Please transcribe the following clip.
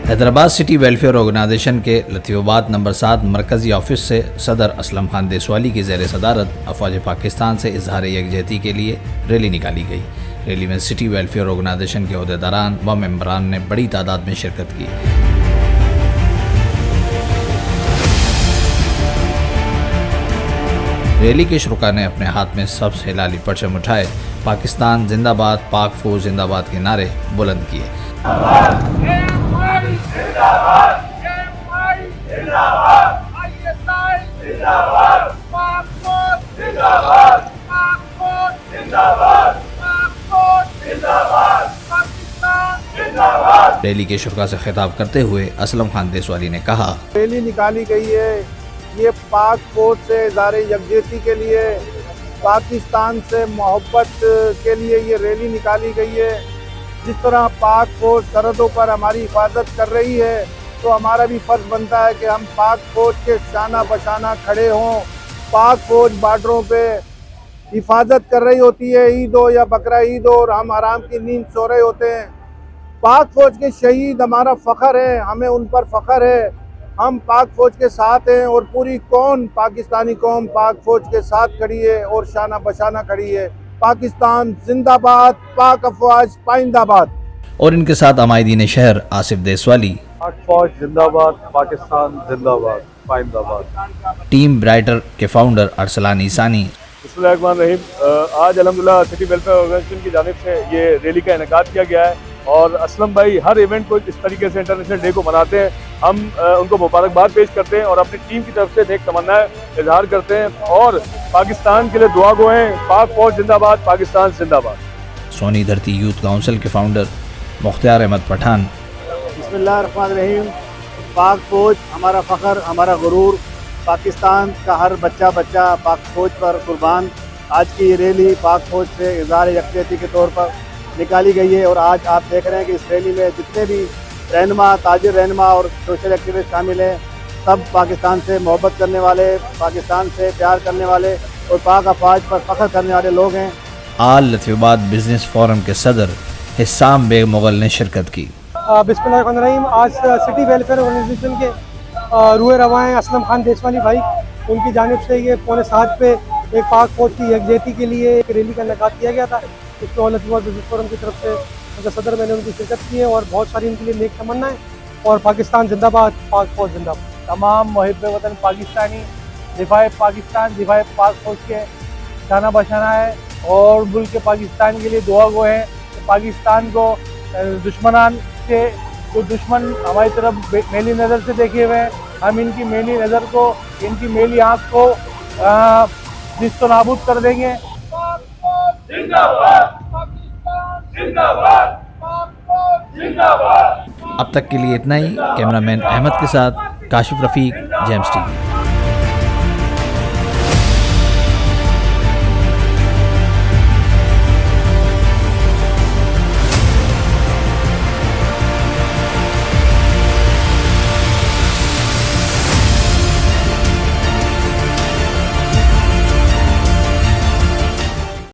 Hyderabad city welfare organisation के Latifabad number 7 मरकज़ी office से सदर असलम खान देसवाली की ज़ेर सदारत अफवाज पाकिस्तान से इजहार यकजहती के लिए रैली निकाली गई। रैली में सिटी वेलफेयर ऑर्गेनाइजेशन के अहदेदारान व मेंबरान ने बड़ी तादाद में शिरकत की। रैली के शुरा ने अपने हाथ में सब्ज़ हिलाली परचम उठाए पाकिस्तान जिंदाबाद, पाक फौज जिंदाबाद के नारे बुलंद किए। रैली के शुरा से खिताब करते हुए असलम खान देसवाली ने कहा, रैली निकाली गई है, ये पाक फौज से इज़हार यकजहती के लिए, पाकिस्तान से मोहब्बत के लिए ये रैली निकाली गई है। जिस तरह पाक फौज सरहदों पर हमारी हिफाजत कर रही है, तो हमारा भी फ़र्ज़ बनता है कि हम पाक फौज के शाना बशाना खड़े हों। पाक फौज बार्डरों पे हिफाजत कर रही होती है, ईद हो या बकरा ईद हो, और हम आराम की नींद सो रहे होते हैं। पाक फौज के शहीद हमारा फ़ख्र है, हमें उन पर फ़ख्र है। हम पाक फौज के साथ हैं और पूरी कौम, पाकिस्तानी कौम पाक फौज के साथ खड़ी है और शाना बशाना खड़ी है। पाकिस्तान जिंदाबाद, पाक अफवाज पाइंदाबाद। और इनके साथ अमायदीन शहर आसिफ देसवाली, पाक फौज जिंदाबाद, पाकिस्तान जिंदाबाद, पाइंदाबाद। टीम ब्राइटर के फाउंडर अरसलान ईसानी। बिस्मिल्लाहिर्रहमानिर्रहीम। आज अल्हम्दुलिल्लाह सिटी वेलफेयर ऑर्गेनाइजेशन की जानिब से ये रैली का इनेकाद किया गया है और असलम भाई हर इवेंट को इस तरीके से इंटरनेशनल डे को मनाते हैं। हम उनको मुबारकबाद पेश करते हैं और अपनी टीम की तरफ से नेक तमन्नाएं इजहार करते हैं और पाकिस्तान के लिए दुआ गो हैं। पाक फौज जिंदाबाद, पाकिस्तान जिंदाबाद। सोनी धरती यूथ काउंसिल के फाउंडर मुख्तार अहमद पठान। बिस्मिल्लाहिर्रहमानिर्रहीम। पाक फौज हमारा फ़ख्र, हमारा गुरूर। पाकिस्तान का हर बच्चा पाक फौज पर कुर्बान। आज की ये रैली पाक फौज से इज़हार यकजहती के तौर पर निकाली गई है और आज आप देख रहे हैं कि इस रैली में जितने भी रहनुमा, ताजिर रहनुमा और सोशल एक्टिविस्ट शामिल हैं, सब पाकिस्तान से मोहब्बत करने वाले, पाकिस्तान से प्यार करने वाले और पाक अफवाज पर फ़ख्र करने वाले लोग हैं। आल लतीफ़ाबाद बिजनेस फोरम के सदर हिस्साम बेग मुगल ने शिरकत की। बिस्मिल्लाहिर्रहमानिर्रहीम। आज सिटी वेलफेयर ऑर्गेनाइजेशन के रूए रवा हैं असलम खान देसवाली भाई, उनकी जानिब से ये 6:45 पे एक पाक फौज की यकजहती के लिए एक रैली का इनेकाद किया गया था। इसमें ऑल लतीफ़ाबाद बिजनेस फोरम की तरफ से उनका सदर मैंने उनकी शिरकत की है और बहुत सारी उनके लिए नेक तमन्नाएं। और पाकिस्तान जिंदाबाद, पाक फौज जिंदाबाद। तमाम मुहिब वतन पाकिस्तानी दिफाए पाकिस्तान, दिफाए पाक फौज के शाना बशाना है और मुल्क पाकिस्तान के लिए दुआ गो है। पाकिस्तान को दुश्मनान से, जो दुश्मन हमारी तरफ मेली नज़र से देखे हुए हैं, हम इनकी मेली नज़र को, इनकी मेली आँख को जिस्तो नाबूद कर देंगे। अब तक के लिए इतना ही। कैमरामैन अहमद के साथ काशिफ रफ़ीक, जेम्स टीवी।